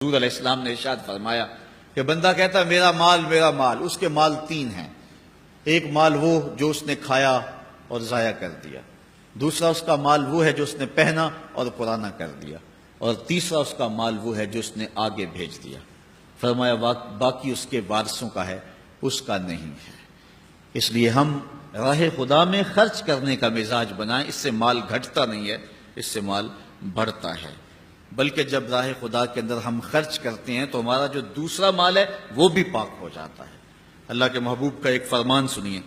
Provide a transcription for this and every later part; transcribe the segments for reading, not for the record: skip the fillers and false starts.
حضور علیہ السلام نے ارشاد فرمایا کہ بندہ کہتا ہے میرا مال، اس کے مال تین ہیں۔ ایک مال وہ جو اس نے کھایا اور ضائع کر دیا، دوسرا اس کا مال وہ ہے جو اس نے پہنا اور پرانا کر دیا، اور تیسرا اس کا مال وہ ہے جو اس نے آگے بھیج دیا۔ فرمایا باقی اس کے وارثوں کا ہے، اس کا نہیں ہے۔ اس لیے ہم راہ خدا میں خرچ کرنے کا مزاج بنائیں، اس سے مال گھٹتا نہیں ہے، اس سے مال بڑھتا ہے۔ بلکہ جب راہ خدا کے اندر ہم خرچ کرتے ہیں تو ہمارا جو دوسرا مال ہے وہ بھی پاک ہو جاتا ہے۔ اللہ کے محبوب کا ایک فرمان سنیے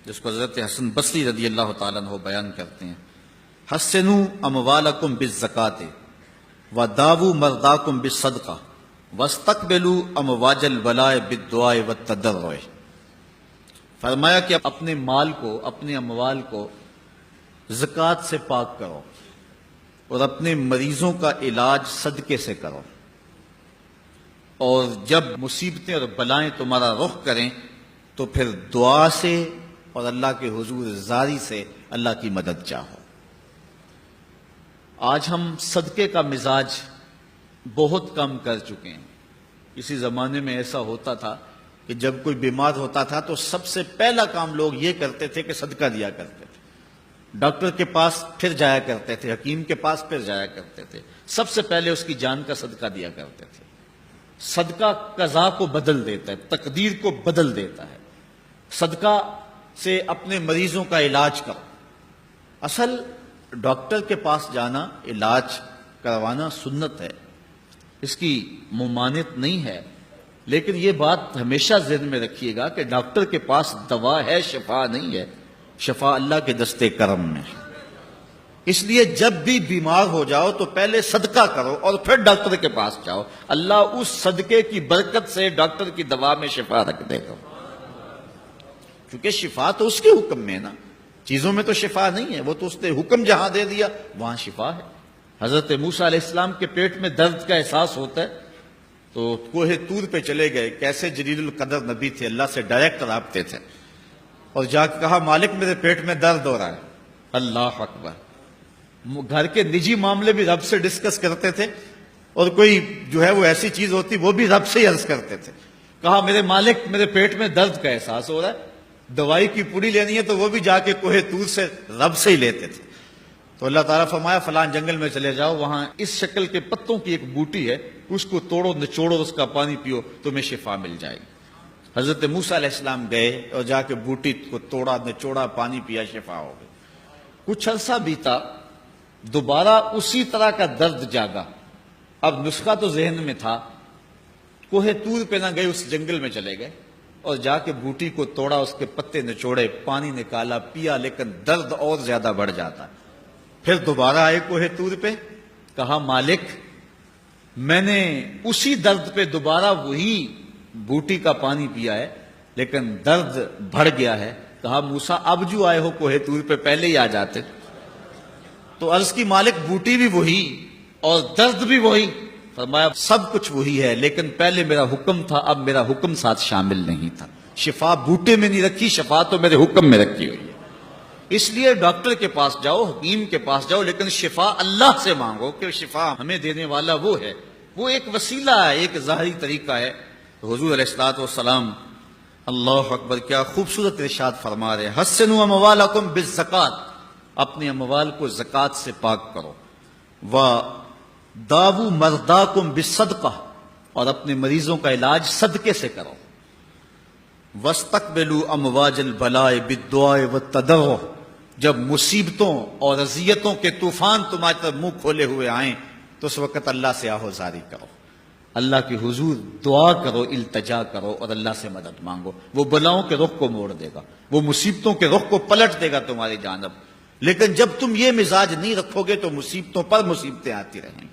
جس کو حضرت حسن بصری رضی اللہ تعالیٰ عنہ بیان کرتے ہیں، حسنوا اموالکم بالزکاۃ وداووا مرضاکم بالصدقہ واستقبلوا امواج البلاء بالدعاء والتضرع۔ فرمایا کہ اپنے مال کو، اپنے اموال کو زکوٰۃ سے پاک کرو اور اپنے مریضوں کا علاج صدقے سے کرو، اور جب مصیبتیں اور بلائیں تمہارا رخ کریں تو پھر دعا سے اور اللہ کے حضور زاری سے اللہ کی مدد چاہو۔ آج ہم صدقے کا مزاج بہت کم کر چکے ہیں۔ اسی زمانے میں ایسا ہوتا تھا کہ جب کوئی بیمار ہوتا تھا تو سب سے پہلا کام لوگ یہ کرتے تھے کہ صدقہ دیا کرتے تھے، ڈاکٹر کے پاس پھر جایا کرتے تھے، حکیم کے پاس پھر جایا کرتے تھے، سب سے پہلے اس کی جان کا صدقہ دیا کرتے تھے۔ صدقہ قضا کو بدل دیتا ہے، تقدیر کو بدل دیتا ہے۔ صدقہ سے اپنے مریضوں کا علاج کرو۔ اصل ڈاکٹر کے پاس جانا، علاج کروانا سنت ہے، اس کی ممانعت نہیں ہے، لیکن یہ بات ہمیشہ ذہن میں رکھیے گا کہ ڈاکٹر کے پاس دوا ہے، شفا نہیں ہے۔ شفا اللہ کے دستے کرم میں۔ اس لیے جب بھی بیمار ہو جاؤ تو پہلے صدقہ کرو اور پھر ڈاکٹر کے پاس جاؤ، اللہ اس صدقے کی برکت سے ڈاکٹر کی دوا میں شفا رکھ دے گا، کیونکہ شفا تو اس کے حکم میں ہے نا، چیزوں میں تو شفا نہیں ہے، وہ تو اس نے حکم جہاں دے دیا وہاں شفا ہے۔ حضرت موسیٰ علیہ السلام کے پیٹ میں درد کا احساس ہوتا ہے تو کوہ طور پہ چلے گئے، کیسے جلیل القدر نبی تھے، اللہ سے ڈائریکٹ رابطے تھے، اور جا کے کہا مالک میرے پیٹ میں درد ہو رہا ہے۔ اللہ اکبر۔ گھر کے نجی معاملے بھی رب سے ڈسکس کرتے تھے، اور کوئی جو ہے وہ ایسی چیز ہوتی وہ بھی رب سے ہی عرض کرتے تھے۔ کہا میرے مالک میرے پیٹ میں درد کا احساس ہو رہا ہے، دوائی کی پوری لینی ہے تو وہ بھی جا کے کوہ طور سے رب سے ہی لیتے تھے۔ تو اللہ تعالیٰ فرمایا فلان جنگل میں چلے جاؤ، وہاں اس شکل کے پتوں کی ایک بوٹی ہے، اس کو توڑو نچوڑو، اس کا پانی پیو، تمہیں شفا مل جائے گی۔ حضرت موسیٰ علیہ السلام گئے اور جا کے بوٹی کو توڑا نچوڑا، پانی پیا، شفا ہو گئی۔ کچھ عرصہ بیتا، دوبارہ اسی طرح کا درد جاگا۔ اب نسخہ تو ذہن میں تھا، کوہ طور پہ نہ گئے، اس جنگل میں چلے گئے اور جا کے بوٹی کو توڑا، اس کے پتے نچوڑے، پانی نکالا، پیا، لیکن درد اور زیادہ بڑھ جاتا۔ پھر دوبارہ آئے کوہ طور پہ، کہا مالک میں نے اسی درد پہ دوبارہ وہی بوٹی کا پانی پیا ہے لیکن درد بڑھ گیا ہے۔ کہا موسیٰ اب جو آئے ہو کوہ طور پہ پہلے ہی آ جاتے۔ تو عرض کی مالک بوٹی بھی وہی اور درد بھی وہی۔ فرمایا سب کچھ وہی ہے لیکن پہلے میرا حکم تھا، اب میرا حکم ساتھ شامل نہیں تھا۔ شفا بوٹے میں نہیں رکھی، شفا تو میرے حکم میں رکھی ہوئی ہے۔ اس لیے ڈاکٹر کے پاس جاؤ، حکیم کے پاس جاؤ، لیکن شفا اللہ سے مانگو کہ شفا ہمیں دینے والا وہ ہے۔ وہ ایک وسیلہ ہے، ایک ظاہری طریقہ ہے۔ حضور علیہ الصلوۃ والسلام اللہ اکبر کیا خوبصورت ارشاد فرما رہے ہیں، حسنوا اموالکم بالزکاۃ، اپنے اموال کو زکوٰۃ سے پاک کرو، وداووا مرضاکم بالصدقہ، اور اپنے مریضوں کا علاج صدقے سے کرو، واستقبلوا امواج البلاء بالدعاء والتضرع، جب مصیبتوں اور اذیتوں کے طوفان تمہاری طرف منہ کھولے ہوئے آئیں تو اس وقت اللہ سے آہوزاری کرو، اللہ کے حضور دعا کرو، التجا کرو اور اللہ سے مدد مانگو۔ وہ بلاؤں کے رخ کو موڑ دے گا، وہ مصیبتوں کے رخ کو پلٹ دے گا تمہاری جانب۔ لیکن جب تم یہ مزاج نہیں رکھو گے تو مصیبتوں پر مصیبتیں آتی رہیں گی۔